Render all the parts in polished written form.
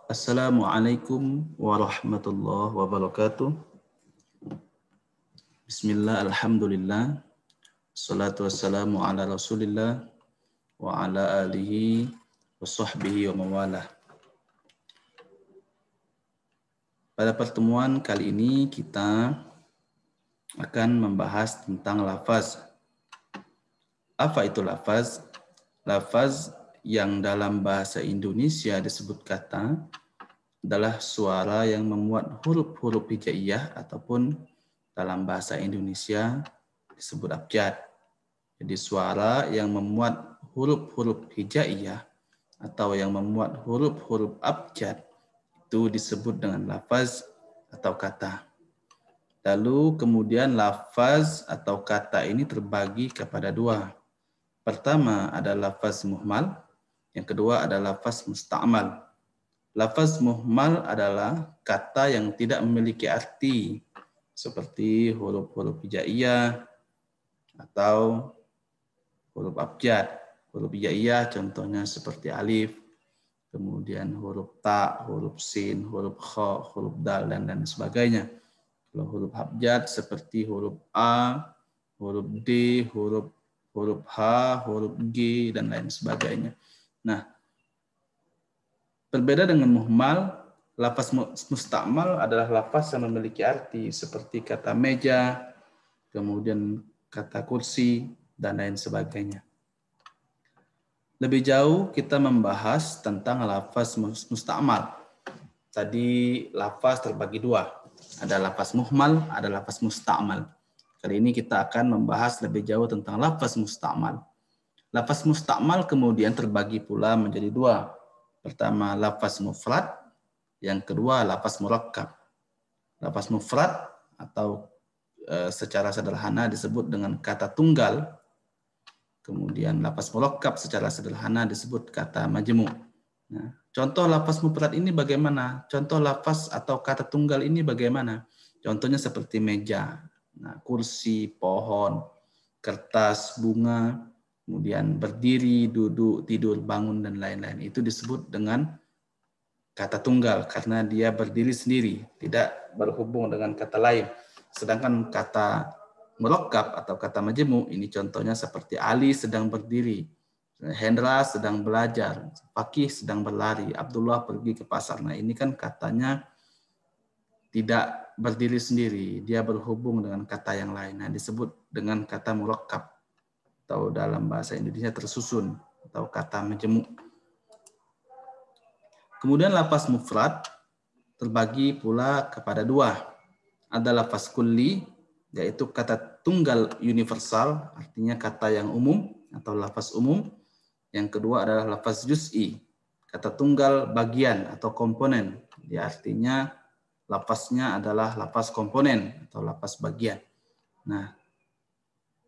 Assalamualaikum warahmatullahi wabarakatuh. Bismillah, alhamdulillah. Assalatu wassalamu ala rasulillah wa ala alihi wa sahbihi wa mawalah. Pada pertemuan kali ini kita akan membahas tentang lafaz. Apa itu lafaz? Lafaz yang dalam bahasa Indonesia disebut kata adalah suara yang memuat huruf-huruf hijaiyah ataupun dalam bahasa Indonesia disebut abjad. Jadi suara yang memuat huruf-huruf hijaiyah atau yang memuat huruf-huruf abjad itu disebut dengan lafaz atau kata. Lalu kemudian lafaz atau kata ini terbagi kepada dua. Pertama ada lafaz muhmal, yang kedua adalah lafaz musta'mal. Lafaz muhmal adalah kata yang tidak memiliki arti seperti huruf-huruf hijaiyah atau huruf abjad. Huruf hijaiyah contohnya seperti alif, kemudian huruf ta, huruf sin, huruf kha, huruf dal, dan lain sebagainya. Kalau huruf abjad seperti huruf A, huruf D, huruf H, huruf G, dan lain sebagainya. Nah, berbeda dengan muhmal, lafaz musta'mal adalah lafaz yang memiliki arti seperti kata meja, kemudian kata kursi, dan lain sebagainya. Lebih jauh kita membahas tentang lafaz musta'mal. Tadi lafaz terbagi dua. Ada lafaz muhmal, ada lafaz musta'mal. Kali ini kita akan membahas lebih jauh tentang lafaz musta'mal. Lafaz musta'mal kemudian terbagi pula menjadi dua. Pertama lafaz mufrad, yang kedua lafaz murakkab. Lafaz mufrad atau secara sederhana disebut dengan kata tunggal. Kemudian lafaz murakkab secara sederhana disebut kata majmu'. Nah, contoh lafaz mufrad ini bagaimana? Contoh lafaz atau kata tunggal ini bagaimana? Contohnya seperti meja, nah, kursi, pohon, kertas, bunga, kemudian berdiri, duduk, tidur, bangun, dan lain-lain. Itu disebut dengan kata tunggal karena dia berdiri sendiri, tidak berhubung dengan kata lain. Sedangkan kata murakkab atau kata majmu' ini contohnya seperti Ali sedang berdiri, Hendra sedang belajar, Fakih sedang berlari, Abdullah pergi ke pasar. Nah, ini kan katanya tidak berdiri sendiri, dia berhubung dengan kata yang lain. Nah, disebut dengan kata murakkab atau dalam bahasa Indonesia tersusun atau kata majmu'. Kemudian lafaz mufrad terbagi pula kepada dua. Ada lafaz kulli, yaitu kata tunggal universal, artinya kata yang umum atau lafaz umum. Yang kedua adalah lafaz juz'i, kata tunggal bagian atau komponen. Dia artinya lafaznya adalah lafaz komponen atau lafaz bagian. Nah,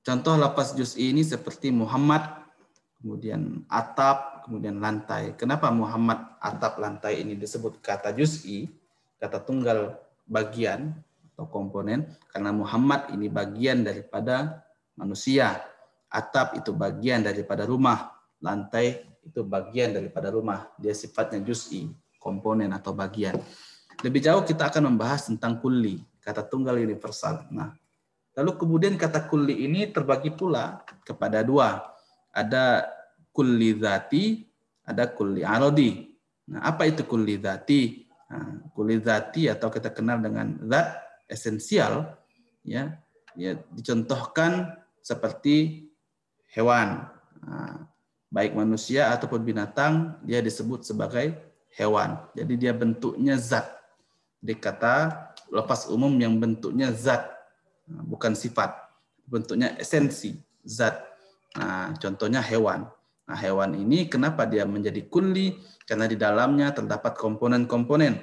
contoh lafaz juz'i ini seperti Muhammad, kemudian atap, kemudian lantai. Kenapa Muhammad, atap, lantai ini disebut kata juz'i, kata tunggal bagian atau komponen? Karena Muhammad ini bagian daripada manusia, atap itu bagian daripada rumah, lantai itu bagian daripada rumah. Dia sifatnya juz'i, komponen atau bagian. Lebih jauh kita akan membahas tentang kulli, kata tunggal universal. Nah, lalu kemudian kata kulli ini terbagi pula kepada dua. Ada kulli dzati, ada kulli arodi. Nah, apa itu kulli dzati? Nah, kulli dzati atau kita kenal dengan zat esensial, ya dicontohkan seperti hewan. Nah, baik manusia ataupun binatang, dia disebut sebagai hewan. Jadi dia bentuknya zat. Jadi kata lafaz umum yang bentuknya zat, bukan sifat, bentuknya esensi, zat. Nah, contohnya hewan. Nah, hewan ini kenapa dia menjadi kulli? Karena di dalamnya terdapat komponen-komponen.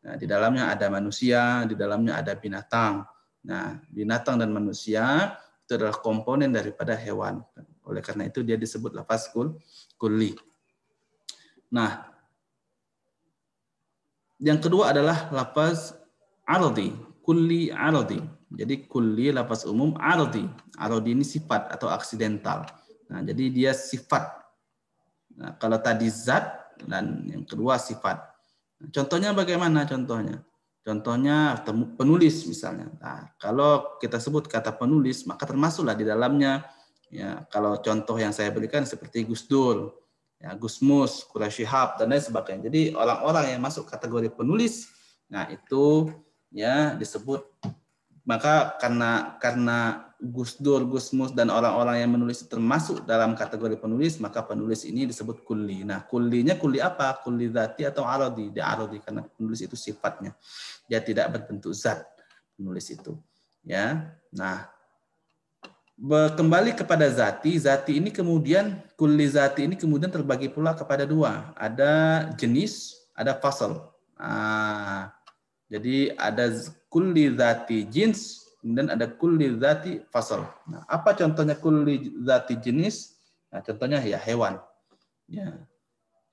Nah, di dalamnya ada manusia, di dalamnya ada binatang. Nah, binatang dan manusia itu adalah komponen daripada hewan. Oleh karena itu dia disebut lafaz kulli. Nah, yang kedua adalah lafaz arodi, kulli arodi. Jadi kulli lafaz umum, arodi. Arodi ini sifat atau aksidental. Nah, jadi dia sifat. Nah, kalau tadi zat dan yang kedua sifat. Contohnya bagaimana contohnya? Contohnya penulis misalnya. Nah, kalau kita sebut kata penulis, maka termasuklah di dalamnya. Ya, kalau contoh yang saya berikan seperti Gus Dur, ya, Gus Mus, Quraisy Shihab dan lain sebagainya. Jadi orang-orang yang masuk kategori penulis, nah itu ya disebut. Maka karena Gus Dur, Gus Mus dan orang-orang yang menulis termasuk dalam kategori penulis, maka penulis ini disebut kulli. Nah, kullinya kulli apa? Kulli dzati atau arodi? Dia arodi karena penulis itu sifatnya. Dia tidak berbentuk zat penulis itu. Ya. Nah, kembali kepada zati, zati ini kemudian kulli zati ini kemudian terbagi pula kepada dua. Ada jenis, ada fasal. Nah, jadi ada kulli zati jins, kemudian ada kulli zati fasal. Nah, apa contohnya kulli zati jenis? Nah, contohnya ya hewan. Ya.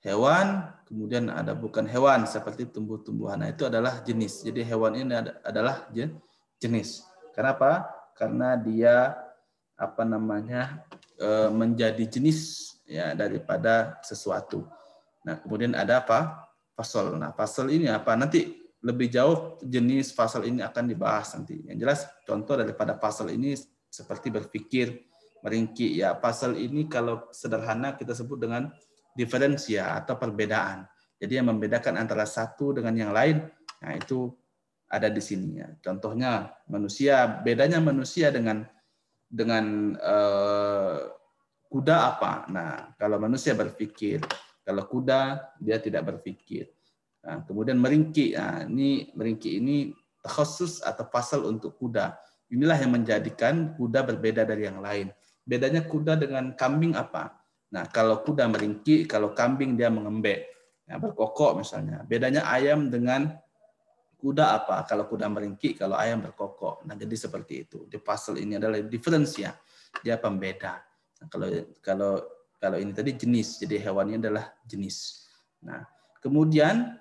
Hewan, kemudian ada bukan hewan seperti tumbuh-tumbuhan. Nah, itu adalah jenis. Jadi hewan ini adalah jenis. Kenapa? Karena dia menjadi jenis ya daripada sesuatu. Nah, kemudian ada apa? Fasal. Nah, fasal ini apa? Nanti lebih jauh jenis fasal ini akan dibahas nanti. Yang jelas contoh daripada fasal ini seperti berpikir, meringki. Ya, fasal ini kalau sederhana kita sebut dengan diferensia atau perbedaan. Jadi yang membedakan antara satu dengan yang lain, nah itu ada di sini. Ya. Contohnya manusia, bedanya manusia dengan kuda apa? Nah, kalau manusia berpikir, kalau kuda dia tidak berpikir. Nah, kemudian meringki. Nah, meringki ini khusus atau pasal untuk kuda. Inilah yang menjadikan kuda berbeda dari yang lain. Bedanya kuda dengan kambing apa? Nah, kalau kuda meringki, kalau kambing dia mengembek, ya, berkokok misalnya. Bedanya ayam dengan kuda apa? Kalau kuda meringki, kalau ayam berkokok. Nah, jadi seperti itu. Di pasal ini adalah diferensia, dia pembeda. Nah, kalau ini tadi jenis, jadi hewannya adalah jenis. Nah, kemudian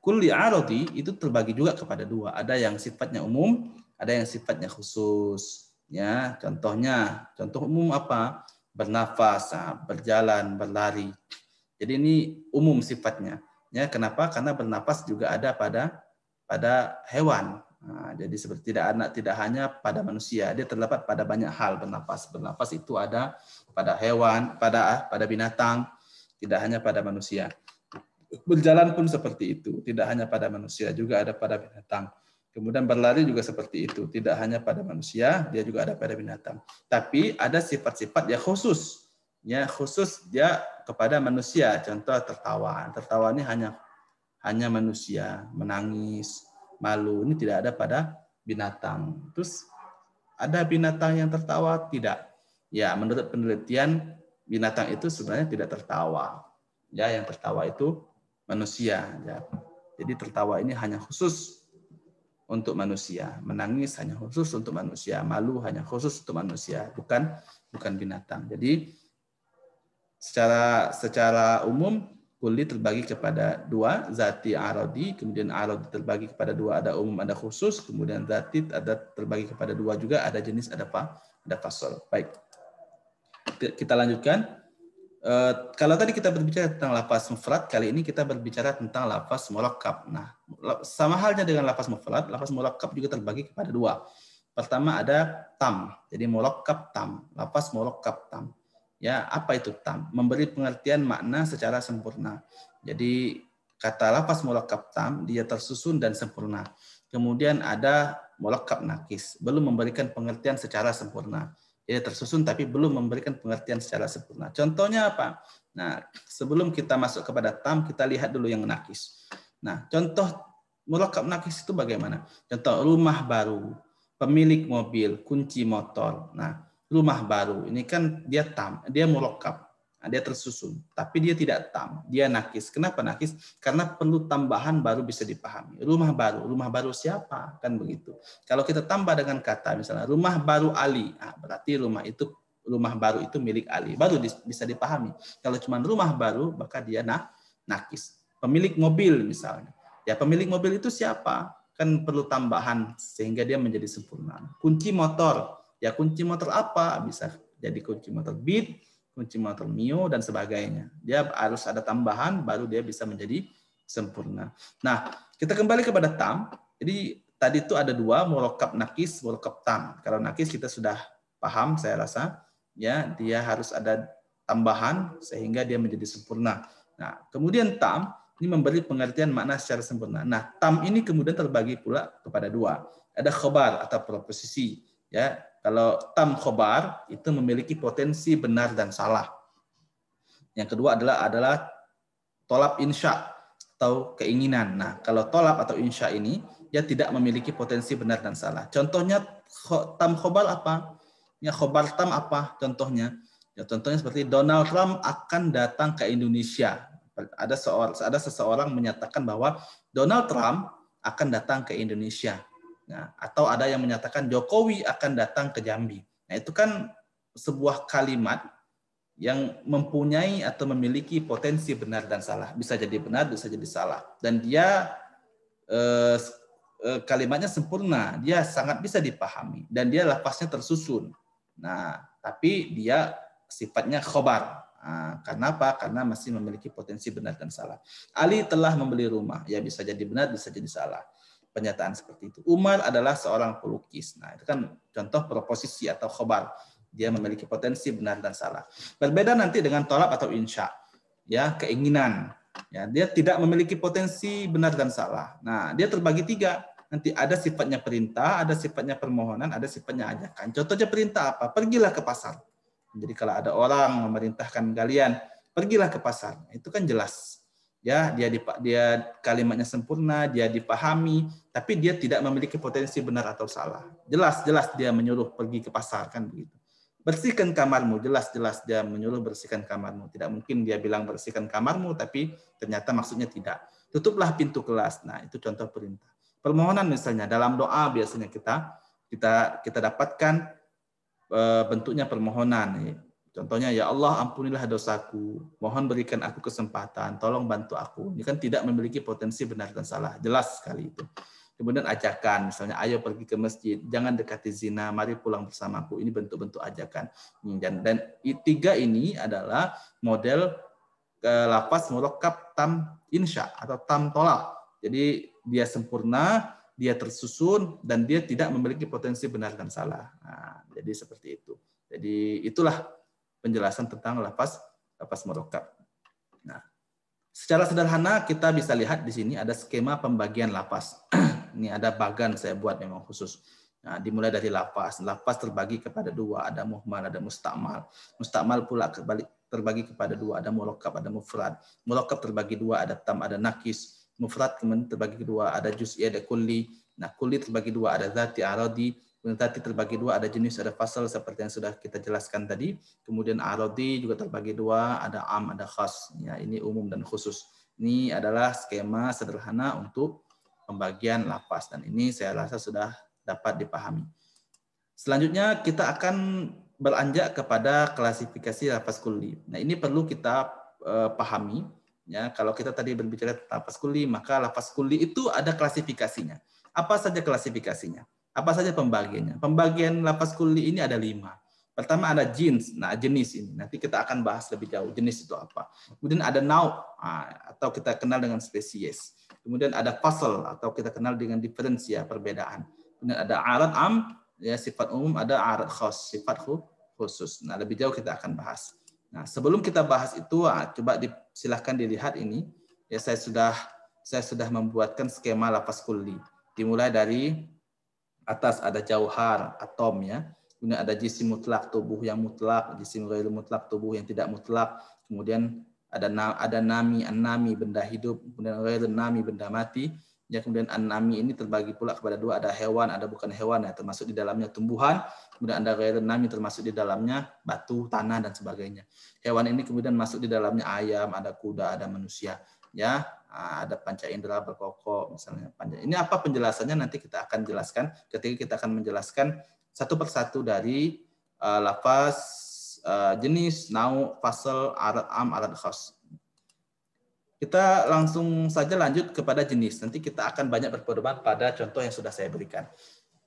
kulli arodi itu terbagi juga kepada dua. Ada yang sifatnya umum, ada yang sifatnya khusus. Ya, contoh umum apa? Bernafas, berjalan, berlari. Jadi ini umum sifatnya. Ya, kenapa? Karena bernafas juga ada pada hewan. Nah, jadi seperti tidak hanya pada manusia, dia terdapat pada banyak hal bernafas. Bernafas itu ada pada hewan, pada binatang, tidak hanya pada manusia. Berjalan pun seperti itu, tidak hanya pada manusia, juga ada pada binatang. Kemudian berlari juga seperti itu, tidak hanya pada manusia, dia juga ada pada binatang. Tapi ada sifat-sifat yang khusus, dia kepada manusia. Contoh tertawa, tertawa ini hanya manusia, menangis, malu, ini tidak ada pada binatang. Terus ada binatang yang tertawa? Tidak. Ya, menurut penelitian binatang itu sebenarnya tidak tertawa. Ya, yang tertawa itu manusia. Ya. Jadi tertawa ini hanya khusus untuk manusia, menangis hanya khusus untuk manusia, malu hanya khusus untuk manusia, bukan binatang. Jadi secara umum kulli terbagi kepada dua, zati arodi, kemudian arodi terbagi kepada dua, ada umum ada khusus, kemudian zati ada terbagi kepada dua juga, ada jenis ada fasal. Baik, kita lanjutkan. Kalau tadi kita berbicara tentang lafaz mufrad, kali ini kita berbicara tentang lafaz murakkab. Nah, sama halnya dengan lafaz murakkab juga terbagi kepada dua. Pertama ada tam, jadi murakkab tam, lafaz murakkab tam. Ya, apa itu tam? Memberi pengertian makna secara sempurna. Jadi kata lafaz murakkab tam dia tersusun dan sempurna. Kemudian ada murakkab nakis, belum memberikan pengertian secara sempurna. Ya, tersusun tapi belum memberikan pengertian secara sempurna. Contohnya apa? Nah, sebelum kita masuk kepada tam, kita lihat dulu yang nakis. Nah, contoh murakkab nakis itu bagaimana? Contoh rumah baru, pemilik mobil, kunci motor. Nah, rumah baru ini kan dia tam, dia murakkab. Nah, dia tersusun, tapi dia tidak tam, dia nakis. Kenapa nakis? Karena perlu tambahan baru bisa dipahami. Rumah baru siapa? Kan begitu. Kalau kita tambah dengan kata misalnya rumah baru Ali, nah, berarti rumah baru itu milik Ali, baru bisa dipahami. Kalau cuma rumah baru, maka dia nakis. Pemilik mobil misalnya, ya pemilik mobil itu siapa? Kan perlu tambahan sehingga dia menjadi sempurna. Kunci motor, ya kunci motor apa? Bisa jadi kunci motor Beat, kunci motor Mio dan sebagainya. Dia harus ada tambahan baru dia bisa menjadi sempurna. Nah, kita kembali kepada tam. Jadi tadi itu ada dua, murakkab nakis, murakkab tam. Kalau nakis kita sudah paham, saya rasa, ya dia harus ada tambahan sehingga dia menjadi sempurna. Nah, kemudian tam ini memberi pengertian makna secara sempurna. Nah, tam ini kemudian terbagi pula kepada dua. Ada khobar atau proposisi. Ya, kalau tam khobar itu memiliki potensi benar dan salah. Yang kedua adalah tolab insya atau keinginan. Nah, kalau tolab atau insya ini dia tidak memiliki potensi benar dan salah. Contohnya tam khobar apa? Ya, khobar tam apa? Contohnya, ya contohnya seperti Donald Trump akan datang ke Indonesia. Ada seseorang menyatakan bahwa Donald Trump akan datang ke Indonesia. Nah, atau ada yang menyatakan Jokowi akan datang ke Jambi. Nah, itu kan sebuah kalimat yang mempunyai atau memiliki potensi benar dan salah. Bisa jadi benar, bisa jadi salah. Dan dia kalimatnya sempurna, dia sangat bisa dipahami. Dan dia lafaznya tersusun. Nah, tapi dia sifatnya khobar. Nah, karena apa? Karena masih memiliki potensi benar dan salah. Ali telah membeli rumah. Ya bisa jadi benar, bisa jadi salah. Pernyataan seperti itu. Umar adalah seorang pelukis. Nah, itu kan contoh proposisi atau khobar. Dia memiliki potensi benar dan salah. Berbeda nanti dengan tolab atau insya, ya keinginan. Ya, dia tidak memiliki potensi benar dan salah. Nah, dia terbagi tiga. Nanti ada sifatnya perintah, ada sifatnya permohonan, ada sifatnya ajakan. Contohnya perintah apa? Pergilah ke pasar. Jadi kalau ada orang memerintahkan kalian, pergilah ke pasar. Itu kan jelas. Ya, dia kalimatnya sempurna, dia dipahami, tapi dia tidak memiliki potensi benar atau salah. Jelas-jelas dia menyuruh pergi ke pasar kan begitu. Bersihkan kamarmu, jelas-jelas dia menyuruh bersihkan kamarmu. Tidak mungkin dia bilang bersihkan kamarmu, tapi ternyata maksudnya tidak. Tutuplah pintu kelas. Nah, itu contoh perintah. Permohonan misalnya dalam doa biasanya kita dapatkan bentuknya permohonan. Contohnya, ya Allah ampunilah dosaku, mohon berikan aku kesempatan, tolong bantu aku. Ini kan tidak memiliki potensi benar dan salah, jelas sekali itu. Kemudian ajakan, misalnya ayo pergi ke masjid, jangan dekati zina, mari pulang bersamaku. Ini bentuk-bentuk ajakan. Dan tiga ini adalah model lafaz murakkab tam insya atau tam tolak. Jadi dia sempurna, dia tersusun, dan dia tidak memiliki potensi benar dan salah. Nah, jadi seperti itu. Jadi itulah penjelasan tentang lafaz murakkab. Nah, secara sederhana kita bisa lihat di sini ada skema pembagian lafaz. Ini ada bagan saya buat memang khusus. Nah, dimulai dari lafaz. Lafaz terbagi kepada dua, ada muhmal, ada mustakmal. Mustakmal pula terbagi kepada dua, ada murakkab, ada mufrad. Murakkab terbagi dua, ada tam, ada nakis. Mufrad kemudian terbagi dua, ada juz'i, ada kulli. Nah, kulli terbagi dua, ada zati, aradi. Kemudian zati terbagi dua, ada jenis, ada fasal seperti yang sudah kita jelaskan tadi. Kemudian aradi juga terbagi dua, ada am, ada khas. Ya, ini umum dan khusus. Ini adalah skema sederhana untuk pembagian lafaz, dan ini saya rasa sudah dapat dipahami. Selanjutnya kita akan beranjak kepada klasifikasi lafaz kulli. Nah, ini perlu kita pahami. Ya, kalau kita tadi berbicara tentang lafaz kulli, maka lafaz kulli itu ada klasifikasinya. Apa saja klasifikasinya? Apa saja pembagiannya? Pembagian lafaz kulli ini ada 5. Pertama ada jenis. Nah, jenis ini nanti kita akan bahas lebih jauh. Jenis itu apa? Kemudian ada nau, atau kita kenal dengan spesies. Kemudian ada fasal atau kita kenal dengan diferensia, perbedaan. Kemudian ada arad am, ya sifat umum, ada arad khas, sifat khusus. Nah, lebih jauh kita akan bahas. Nah, sebelum kita bahas itu, coba silahkan dilihat ini. Ya, saya sudah membuatkan skema lafaz kulli. Dimulai dari atas ada jauhar, atom ya. Kemudian ada jisim mutlak, tubuh yang mutlak, jisim ghairu mutlak, tubuh yang tidak mutlak. Kemudian ada nami, an-nami, benda hidup, kemudian ghairu nami, benda mati. Ya, kemudian an-nami ini terbagi pula kepada dua, ada hewan, ada bukan hewan, ya, termasuk di dalamnya tumbuhan. Kemudian ada ghairu nami, termasuk di dalamnya batu, tanah, dan sebagainya. Hewan ini kemudian masuk di dalamnya ayam, ada kuda, ada manusia. Ya, ada panca indera berkokok misalnya. Ini apa penjelasannya nanti kita akan jelaskan ketika kita akan menjelaskan satu persatu dari lafaz, jenis, nau, fasal, arad am, arad khas. Kita langsung saja lanjut kepada jenis. Nanti kita akan banyak berpedoman pada contoh yang sudah saya berikan.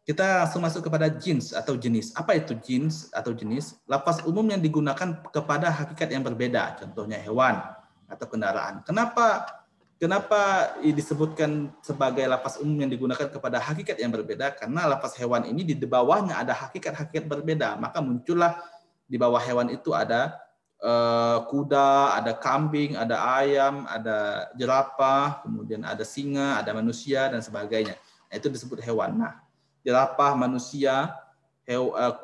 Kita langsung masuk kepada jins atau jenis. Apa itu jins atau jenis? Lafaz umum yang digunakan kepada hakikat yang berbeda. Contohnya hewan atau kendaraan. Kenapa Kenapa disebutkan sebagai lafaz umum yang digunakan kepada hakikat yang berbeda? Karena lafaz hewan ini di bawahnya ada hakikat-hakikat berbeda. Maka muncullah di bawah hewan itu ada kuda, ada kambing, ada ayam, ada jerapah, kemudian ada singa, ada manusia, dan sebagainya. Nah, itu disebut hewan. Nah, jerapah, manusia,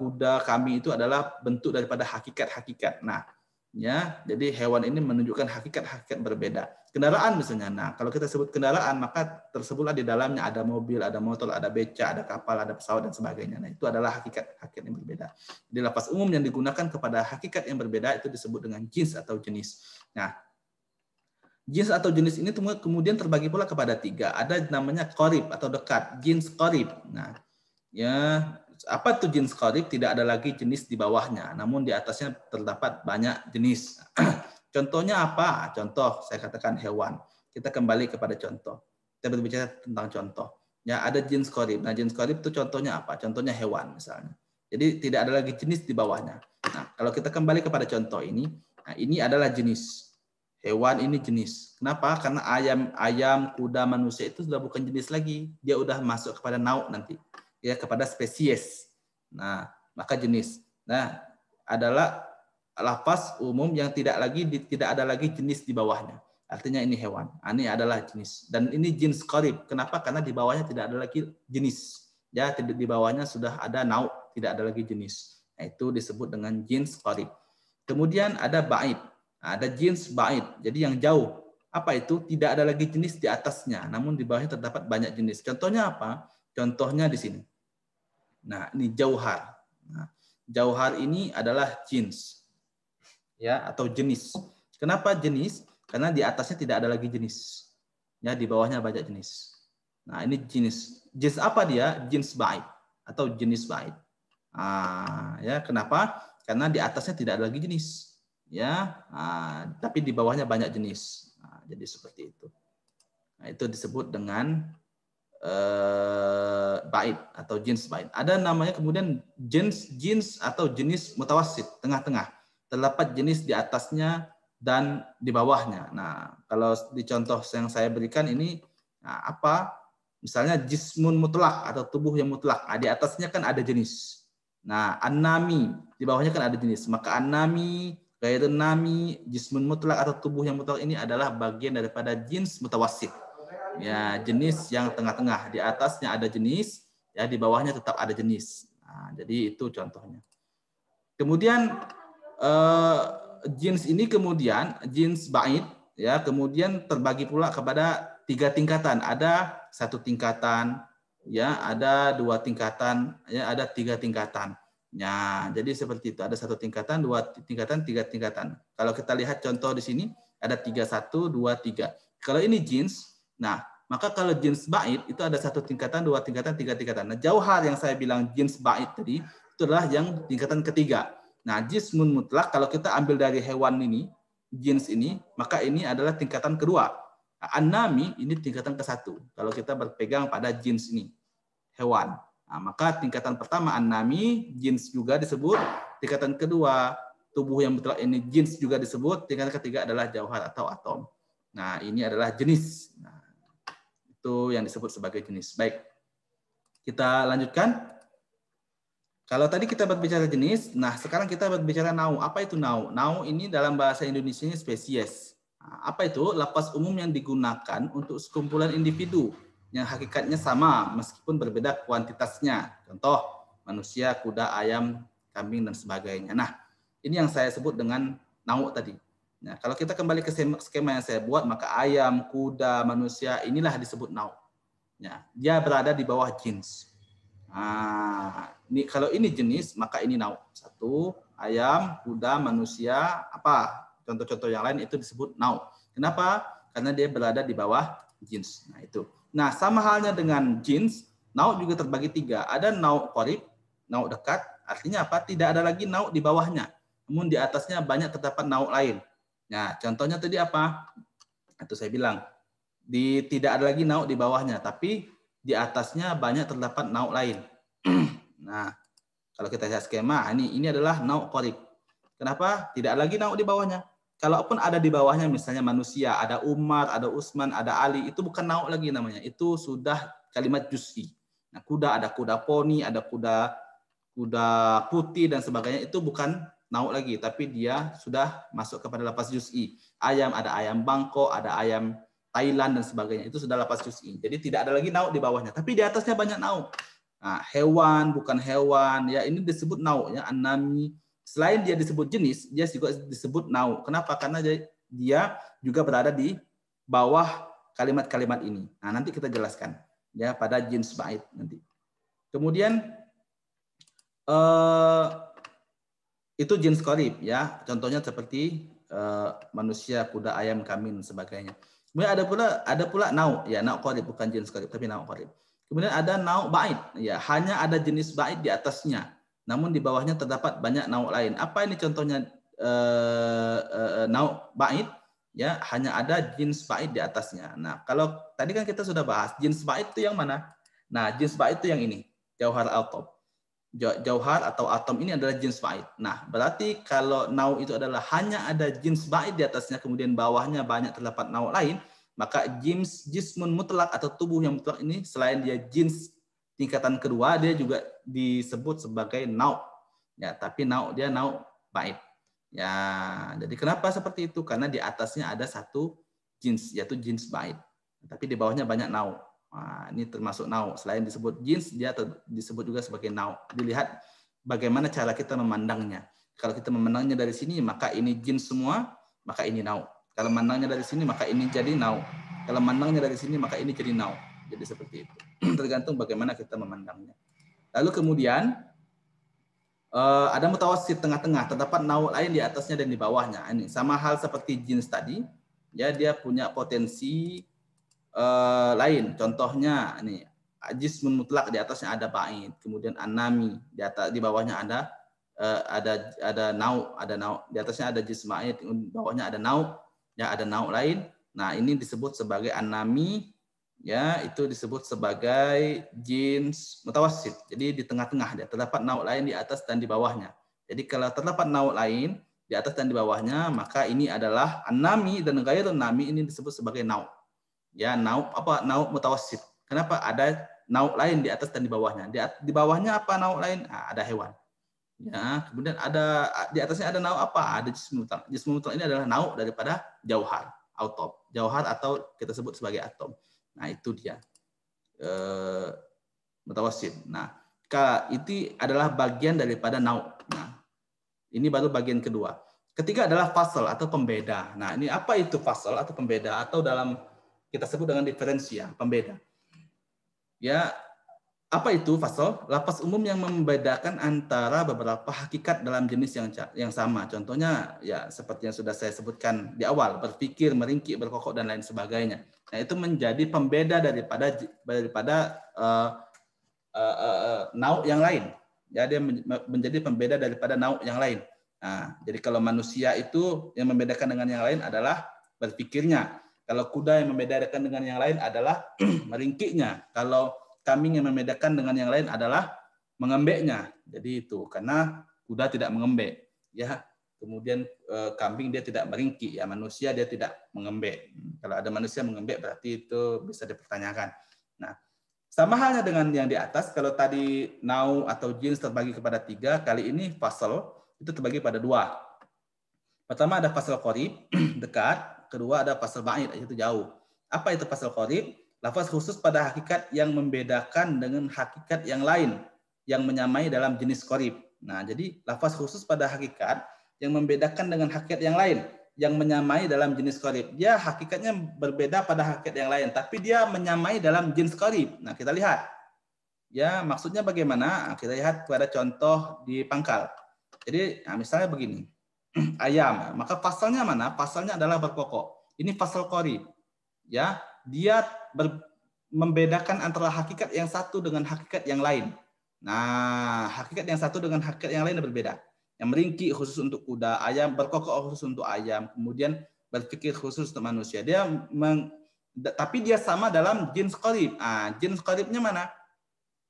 kuda, kambing itu adalah bentuk daripada hakikat-hakikat. Nah, ya, jadi hewan ini menunjukkan hakikat-hakikat berbeda. Kendaraan misalnya, nah kalau kita sebut kendaraan maka tersebutlah di dalamnya ada mobil, ada motor, ada beca, ada kapal, ada pesawat dan sebagainya. Nah itu adalah hakikat-hakikat yang berbeda. Jadi lafaz umum yang digunakan kepada hakikat yang berbeda itu disebut dengan jins atau jenis. Nah jins atau jenis ini kemudian terbagi pula kepada 3. Ada namanya qorib atau dekat, jins qorib. Nah ya apa itu jins qorib? Tidak ada lagi jenis di bawahnya, namun di atasnya terdapat banyak jenis. Contohnya apa? Contoh, saya katakan hewan. Kita kembali kepada contoh. Kita berbicara tentang contoh. Ya, ada jins qorib. Nah, jins qorib itu contohnya apa? Contohnya hewan misalnya. Jadi tidak ada lagi jenis di bawahnya. Nah, kalau kita kembali kepada contoh ini, nah ini adalah jenis. Hewan ini jenis. Kenapa? Karena ayam, kuda, manusia itu sudah bukan jenis lagi. Dia udah masuk kepada nauk nanti. Ya, kepada spesies. Nah, maka jenis. Nah, adalah lafaz umum yang tidak ada lagi jenis di bawahnya. Artinya ini hewan. Ini adalah jenis. Dan ini jins qorib. Kenapa? Karena di bawahnya tidak ada lagi jenis. Ya, di bawahnya sudah ada nauk, tidak ada lagi jenis. Nah, itu disebut dengan jins qorib. Kemudian ada ba'id. Ada jins ba'id. Jadi yang jauh. Apa itu? Tidak ada lagi jenis di atasnya, namun di bawahnya terdapat banyak jenis. Contohnya apa? Contohnya di sini. Nah, ini jauhar. Nah, jauhar ini adalah jins. Ya, atau jenis. Kenapa jenis? Karena di atasnya tidak ada lagi jenis. Ya, di bawahnya banyak jenis. Nah, ini jenis. Jenis apa dia? Jenis ba'id atau jenis ba'id. Ya, kenapa? Karena di atasnya tidak ada lagi jenis. Ya, tapi di bawahnya banyak jenis. Jadi seperti itu. Nah, itu disebut dengan ba'id atau jenis ba'id. Ada namanya kemudian jenis atau jenis mutawassit, tengah-tengah. Terdapat jenis di atasnya dan di bawahnya. Nah, kalau di contoh yang saya berikan ini, apa? Misalnya jismun mutlak atau tubuh yang mutlak. Di atasnya kan ada jenis. Nah, an-nami, di bawahnya kan ada jenis. Maka an-nami, ghairun nami, jismun mutlak atau tubuh yang mutlak ini adalah bagian daripada jins mutawassit. Ya, jenis yang tengah-tengah. Di atasnya ada jenis, ya di bawahnya tetap ada jenis. Nah, jadi itu contohnya. Kemudian jenis ini kemudian jenis ba'id ya kemudian terbagi pula kepada 3 tingkatan. Ada 1 tingkatan, ya ada 2 tingkatan, ya ada 3 tingkatan. Ya, jadi seperti itu. Ada 1 tingkatan, 2 tingkatan, 3 tingkatan. Kalau kita lihat contoh di sini ada 3, 1, 2, 3. Kalau ini jenis, nah maka kalau jenis ba'id itu ada 1 tingkatan, 2 tingkatan, 3 tingkatan. Nah, jauhar yang saya bilang jenis ba'id tadi itu adalah yang tingkatan ketiga. Nah, jismun mutlak kalau kita ambil dari hewan ini, jenis ini, maka ini adalah tingkatan kedua. An-nami ini tingkatan ke-1. Kalau kita berpegang pada jenis ini, hewan. Nah, maka tingkatan pertama an-nami, jenis juga disebut. Tingkatan kedua, tubuh yang mutlak ini jenis juga disebut. Tingkatan ketiga adalah jauhar atau atom. Nah, ini adalah jenis. Nah, itu yang disebut sebagai jenis. Baik, kita lanjutkan. Kalau tadi kita berbicara jenis, nah sekarang kita berbicara nau. Apa itu nau? Nau ini dalam bahasa Indonesia ini spesies. Nah, apa itu? Lafaz umum yang digunakan untuk sekumpulan individu yang hakikatnya sama meskipun berbeda kuantitasnya. Contoh, manusia, kuda, ayam, kambing, dan sebagainya. Nah, ini yang saya sebut dengan nau tadi. Nah, kalau kita kembali ke skema yang saya buat, maka ayam, kuda, manusia, inilah disebut nau. Ya, dia berada di bawah jins. Nah, ini kalau ini jenis maka ini nau. 1, ayam, kuda, manusia, apa? Contoh-contoh yang lain itu disebut nau. Kenapa? Karena dia berada di bawah jins. Nah, itu. Nah, sama halnya dengan jins, nau juga terbagi 3. Ada nau qorib, nau dekat, artinya apa? Tidak ada lagi nau di bawahnya. Namun di atasnya banyak terdapat nau lain. Nah, contohnya tadi apa? Itu saya bilang, tidak ada lagi nau di bawahnya, tapi di atasnya banyak terdapat nauk lain. Nah, kalau kita lihat skema, ini adalah nauk qorib. Kenapa? Tidak lagi nauk di bawahnya. kalaupun ada di bawahnya misalnya manusia, ada Umar, ada Utsman, ada Ali, itu bukan nauk lagi namanya. Itu sudah kalimat juz'i. Nah, kuda, ada kuda poni, ada kuda putih dan sebagainya, itu bukan nauk lagi, tapi dia sudah masuk kepada lafaz juz'i. Ayam, ada ayam Bangkok, ada ayam Thailand dan sebagainya, itu sudah lafaz juz'i. Jadi tidak ada lagi nauk di bawahnya, tapi di atasnya banyak nauk. Nah, hewan, bukan hewan, ya ini disebut nauk, ya, an-nami. Selain dia disebut jenis, dia juga disebut nauk. Kenapa? Karena dia juga berada di bawah kalimat-kalimat ini. Nah, nanti kita jelaskan ya pada jins bait nanti. Kemudian itu jins qarib, ya. Contohnya seperti manusia, kuda, ayam, kambing, sebagainya. Kemudian ada pula nauk, ya, nauk qarib, bukan jins qarib tapi nauk qarib. Kemudian ada nauk bait, ya, hanya ada jenis bait di atasnya, namun di bawahnya terdapat banyak nauk lain. Apa ini contohnya nauk bait? Ya, hanya ada jins bait di atasnya. Nah, kalau tadi kan kita sudah bahas jins bait itu yang mana? Nah, jins bait itu yang ini, jauhar al-top. Jauhar atau atom ini adalah jins bait. Nah, berarti kalau nauk itu adalah hanya ada jins bait di atasnya, kemudian bawahnya banyak terdapat nauk lain, maka jismun mutlak atau tubuh yang mutlak ini selain dia jins tingkatan kedua, dia juga disebut sebagai nauk. Ya, tapi nauk dia nauk bait. Ya, jadi kenapa seperti itu? Karena di atasnya ada satu jins, yaitu jins bait. Tapi di bawahnya banyak nauk. Nah, ini termasuk nauk. Selain disebut jins, dia disebut juga sebagai nauk. Dilihat bagaimana cara kita memandangnya. Kalau kita memandangnya dari sini, maka ini jins semua, maka ini nauk. Kalau memandangnya dari sini, maka ini jadi nauk. Kalau memandangnya dari sini, maka ini jadi nauk. Jadi seperti itu. Tergantung bagaimana kita memandangnya. Lalu kemudian ada mutawassit, tengah-tengah, terdapat nauk lain di atasnya dan di bawahnya. Ini sama hal seperti jins tadi, ya, dia punya potensi lain. Contohnya ini jismun mutlak, di atasnya ada bait, kemudian anami, di bawahnya ada nauk, di atasnya ada jism bait, di bawahnya ada nauk, ya, ada nauk lain. Nah, ini disebut sebagai anami, ya, itu disebut sebagai jins mutawassit. Jadi di tengah-tengah, dia terdapat nauk lain di atas dan di bawahnya. Jadi kalau terdapat nauk lain di atas dan di bawahnya, maka ini adalah anami, dan ghairun nami ini disebut sebagai nauk. Ya, nauk apa? Nauk mutawassit. Kenapa? Ada nauk lain di atas dan di bawahnya. Di bawahnya apa nauk lain? Nah, ada hewan. Ya, kemudian di atasnya ada nauk apa? Ada jism mutlak. Jism mutlak ini adalah nauk daripada jauhar, atom. Jauhar atau kita sebut sebagai atom. Nah, itu dia. Mutawassit. Nah, itu adalah bagian daripada nauk. Nah, ini baru bagian kedua. Ketiga adalah fasal atau pembeda. Nah, ini apa itu fasal atau pembeda? Atau dalam kita sebut dengan diferensial, pembeda. Ya, apa itu fasal? Lafaz umum yang membedakan antara beberapa hakikat dalam jenis yang sama. Contohnya, ya, seperti yang sudah saya sebutkan di awal, berpikir, meringkik, berkokok, dan lain sebagainya. Nah, itu menjadi pembeda daripada nauk yang lain. Ya, dia menjadi pembeda daripada nauk yang lain. Nah, jadi kalau manusia itu yang membedakan dengan yang lain adalah berpikirnya. Kalau kuda yang membedakan dengan yang lain adalah meringkiknya. Kalau kambing yang membedakan dengan yang lain adalah mengembeknya. Jadi itu karena kuda tidak mengembek, ya. Kemudian kambing dia tidak meringkik, ya. Manusia dia tidak mengembek. Kalau ada manusia mengembek berarti itu bisa dipertanyakan. Nah, sama halnya dengan yang di atas. Kalau tadi nau atau jins terbagi kepada 3, kali ini fasal itu terbagi pada 2. Pertama ada fasal qarib, dekat. Kedua ada fasal ba'id, itu jauh. Apa itu fasal qarib? Lafaz khusus pada hakikat yang membedakan dengan hakikat yang lain yang menyamai dalam jenis qarib. Nah, jadi lafaz khusus pada hakikat yang membedakan dengan hakikat yang lain yang menyamai dalam jenis qarib. Dia hakikatnya berbeda pada hakikat yang lain, tapi dia menyamai dalam jenis qarib. Nah, kita lihat. Ya, maksudnya bagaimana? Nah, kita lihat pada contoh di pangkal. Jadi, nah, misalnya begini. Ayam, maka pasalnya mana? Pasalnya adalah berkokok. Ini pasal qarib. Ya, dia membedakan antara hakikat yang satu dengan hakikat yang lain. Nah, hakikat yang satu dengan hakikat yang lain berbeda. Yang meringkik khusus untuk kuda, ayam berkokok khusus untuk ayam, kemudian berpikir khusus untuk manusia. Tapi dia sama dalam jins qarib. Nah, jins qaribnya mana?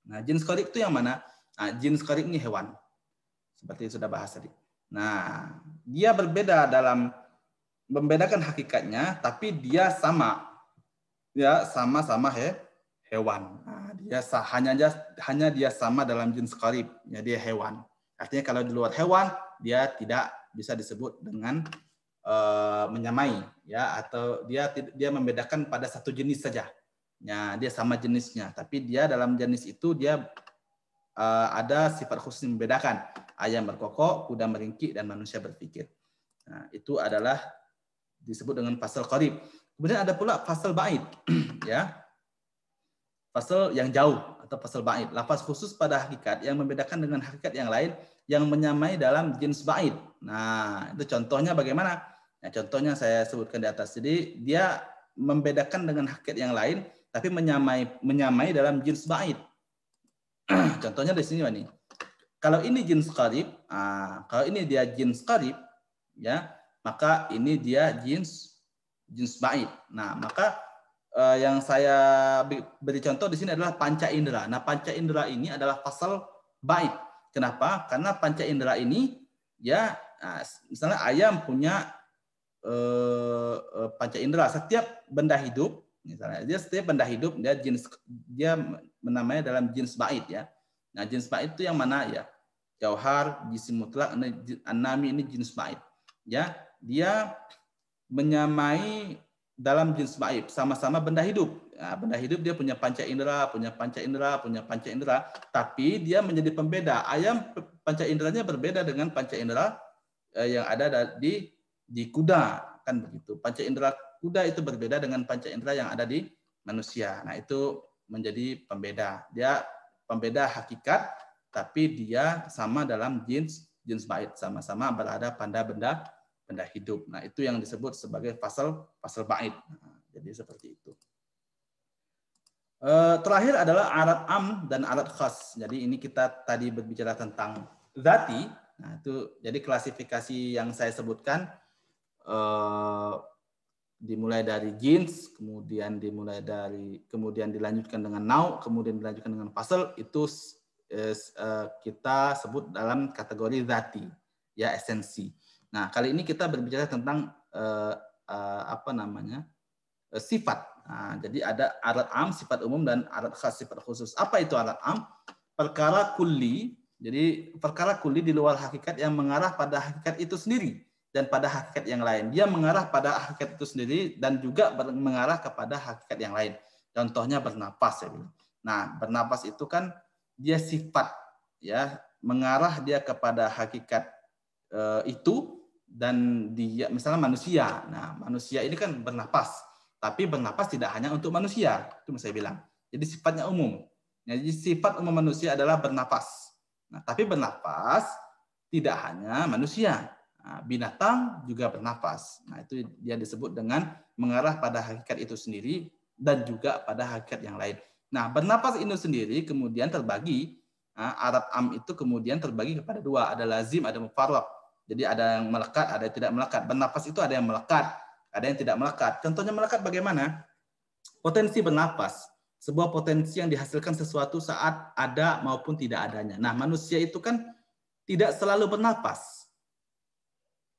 Nah, jins qarib itu yang mana? Nah, jins qarib ini hewan. Seperti yang sudah bahas tadi. Nah, dia berbeda dalam membedakan hakikatnya, tapi dia sama, ya sama-sama hewan. Nah, hanya dia sama dalam jenis qarib, ya dia hewan. Artinya kalau di luar hewan, dia tidak bisa disebut dengan menyamai, ya, atau dia membedakan pada satu jenis saja. Ya, dia sama jenisnya, tapi dia dalam jenis itu dia ada sifat khusus yang membedakan. Ayam berkokok, kuda meringkik, dan manusia berpikir. Nah, itu adalah disebut dengan fasal qarib. Kemudian ada pula fasal ba'id, ya. Fasal yang jauh atau fasal ba'id. Lafaz khusus pada hakikat yang membedakan dengan hakikat yang lain yang menyamai dalam jenis ba'id. Nah, itu contohnya bagaimana? Nah, contohnya saya sebutkan di atas. Jadi dia membedakan dengan hakikat yang lain tapi menyamai dalam jenis ba'id. Contohnya di sini nih. Kalau ini jenis qarib, kalau ini dia jenis qarib, ya, maka ini dia jenis ba'id. Nah, maka yang saya beri contoh di sini adalah panca indera. Nah, panca indera ini adalah fasal ba'id. Kenapa? Karena panca indera ini, ya, misalnya ayam punya panca indera. Setiap benda hidup, misalnya setiap benda hidup dia menamanya dalam jenis ba'id, ya. Nah, jenis ba'id itu yang mana, ya? Jauhar, jisim mutlak, an-nami ini jenis ba'id. Ya, dia menyamai dalam jenis ba'id, sama-sama benda hidup. Nah, benda hidup dia punya panca indera, punya panca indera, tapi dia menjadi pembeda. Ayam panca inderanya berbeda dengan panca indera yang ada di kuda, kan begitu. Panca indera kuda itu berbeda dengan panca indera yang ada di manusia. Nah, itu menjadi pembeda. Dia pembeda hakikat, tapi dia sama dalam jenis ba'id, sama-sama berada pada benda hidup. Nah, itu yang disebut sebagai fasal ba'id. Nah, jadi seperti itu. Terakhir adalah arat am dan arat khas. Jadi ini kita tadi berbicara tentang zati. Nah, itu jadi klasifikasi yang saya sebutkan dimulai dari jins, kemudian dilanjutkan dengan nau, kemudian dilanjutkan dengan fasal, itu kita sebut dalam kategori zati, ya, esensi. Nah, kali ini kita berbicara tentang sifat. Nah, jadi ada arat am, sifat umum, dan arat khas, sifat khusus. Apa itu arat am? Perkara kulli. Jadi perkara kulli di luar hakikat yang mengarah pada hakikat itu sendiri dan pada hakikat yang lain. Dia mengarah pada hakikat itu sendiri dan juga mengarah kepada hakikat yang lain. Contohnya bernapas, ya. Nah, bernapas itu kan dia sifat, ya, mengarah dia kepada hakikat itu, dan dia misalnya manusia. Nah, manusia ini kan bernapas, tapi bernapas tidak hanya untuk manusia, itu saya bilang. Jadi sifatnya umum. Jadi sifat umum manusia adalah bernapas. Nah, tapi bernapas tidak hanya manusia. Nah, binatang juga bernapas. Nah, itu dia disebut dengan mengarah pada hakikat itu sendiri dan juga pada hakikat yang lain. Nah, bernapas itu sendiri kemudian terbagi, arat am itu kemudian terbagi kepada dua, ada lazim, ada mufarraq. Jadi ada yang melekat, ada yang tidak melekat. Bernapas itu ada yang melekat, ada yang tidak melekat. Contohnya melekat bagaimana? Potensi bernapas, sebuah potensi yang dihasilkan sesuatu saat ada maupun tidak adanya. Nah, manusia itu kan tidak selalu bernapas.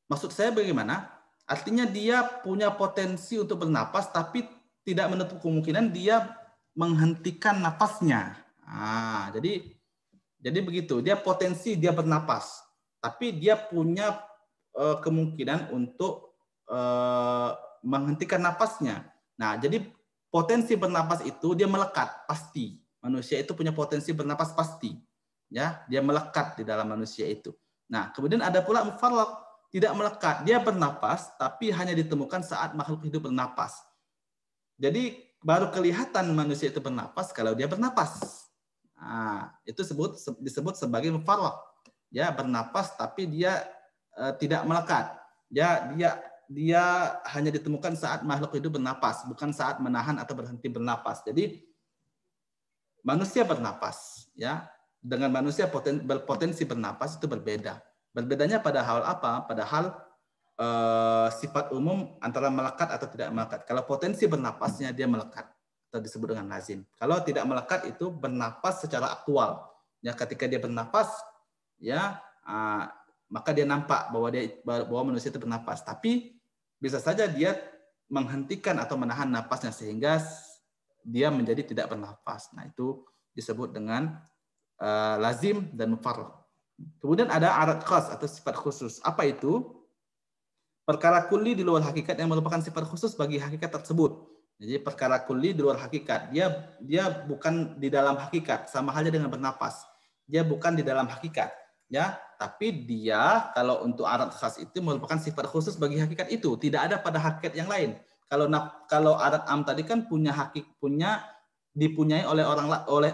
Maksud saya bagaimana? Artinya dia punya potensi untuk bernapas, tapi tidak menutup kemungkinan dia menghentikan napasnya. Nah, jadi begitu. Dia potensi dia bernapas, tapi dia punya kemungkinan untuk menghentikan napasnya. Nah, jadi potensi bernapas itu dia melekat pasti. Manusia itu punya potensi bernapas pasti, ya, dia melekat di dalam manusia itu. Nah, kemudian ada pula mufarraq, tidak melekat, dia bernapas tapi hanya ditemukan saat makhluk hidup bernapas. Jadi baru kelihatan manusia itu bernapas kalau dia bernapas. Nah, itu disebut sebagai mufarraq, ya, bernapas tapi dia tidak melekat. Dia hanya ditemukan saat makhluk hidup bernapas, bukan saat menahan atau berhenti bernapas. Jadi manusia bernapas, ya, dengan manusia berpotensi bernapas itu berbeda. Berbedanya pada hal apa? Pada hal sifat umum antara melekat atau tidak melekat. Kalau potensi bernapasnya dia melekat atau disebut dengan lazim. Kalau tidak melekat itu bernapas secara aktual. Ya, ketika dia bernapas, ya, maka dia nampak bahwa manusia itu bernapas. Tapi bisa saja dia menghentikan atau menahan napasnya sehingga dia menjadi tidak bernafas. Nah, itu disebut dengan lazim dan mufarraq. Kemudian ada arat khas atau sifat khusus. Apa itu? Perkara kulli di luar hakikat yang merupakan sifat khusus bagi hakikat tersebut. Jadi perkara kulli di luar hakikat, dia bukan di dalam hakikat, sama halnya dengan bernapas. Dia bukan di dalam hakikat, ya, tapi dia kalau untuk arat khas itu merupakan sifat khusus bagi hakikat itu, tidak ada pada hakikat yang lain. Kalau arat am tadi kan dipunyai oleh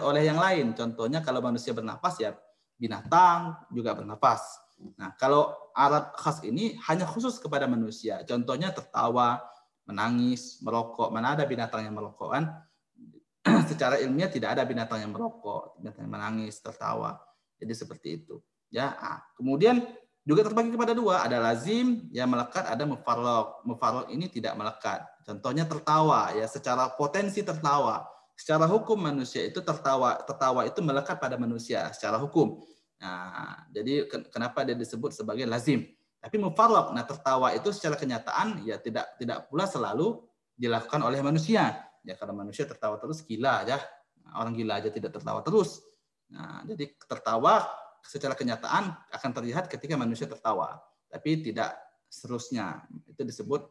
oleh yang lain. Contohnya kalau manusia bernapas ya binatang juga bernapas. Nah, kalau arat khas ini hanya khusus kepada manusia. Contohnya tertawa, menangis, merokok. Mana ada binatang yang merokok kan? Secara ilmiah tidak ada binatang yang merokok, binatang yang menangis, tertawa. Jadi seperti itu. Ya. Kemudian juga terbagi kepada dua. Ada lazim yang melekat, ada mufarraq. Mufarraq ini tidak melekat. Contohnya tertawa, ya secara potensi tertawa. Secara hukum manusia itu tertawa itu melekat pada manusia secara hukum. Nah, jadi kenapa dia disebut sebagai lazim? Tapi mufarraq, nah tertawa itu secara kenyataan ya tidak pula selalu dilakukan oleh manusia. Ya kalau manusia tertawa terus gila ya. Orang gila aja tidak tertawa terus. Nah, jadi tertawa secara kenyataan akan terlihat ketika manusia tertawa, tapi tidak seterusnya. Itu disebut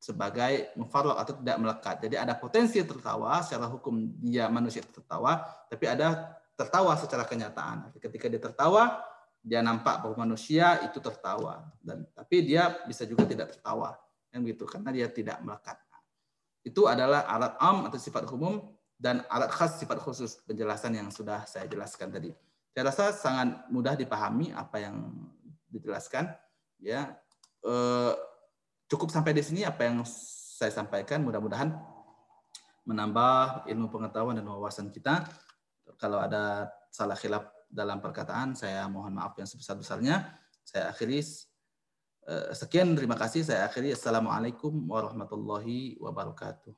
sebagai mufarraq atau tidak melekat. Jadi ada potensi tertawa secara hukum dia manusia tertawa, tapi ada tertawa secara kenyataan. Ketika dia tertawa, dia nampak bahwa manusia itu tertawa, tapi dia bisa juga tidak tertawa, kan begitu, karena dia tidak melekat. Itu adalah alat am atau sifat umum dan alat khas sifat khusus, penjelasan yang sudah saya jelaskan tadi. Saya rasa sangat mudah dipahami apa yang dijelaskan. Ya, cukup sampai di sini apa yang saya sampaikan. Mudah-mudahan menambah ilmu pengetahuan dan wawasan kita. Kalau ada salah khilaf dalam perkataan, saya mohon maaf yang sebesar-besarnya. Saya akhiri sekian, terima kasih. Saya akhiri. Assalamualaikum warahmatullahi wabarakatuh.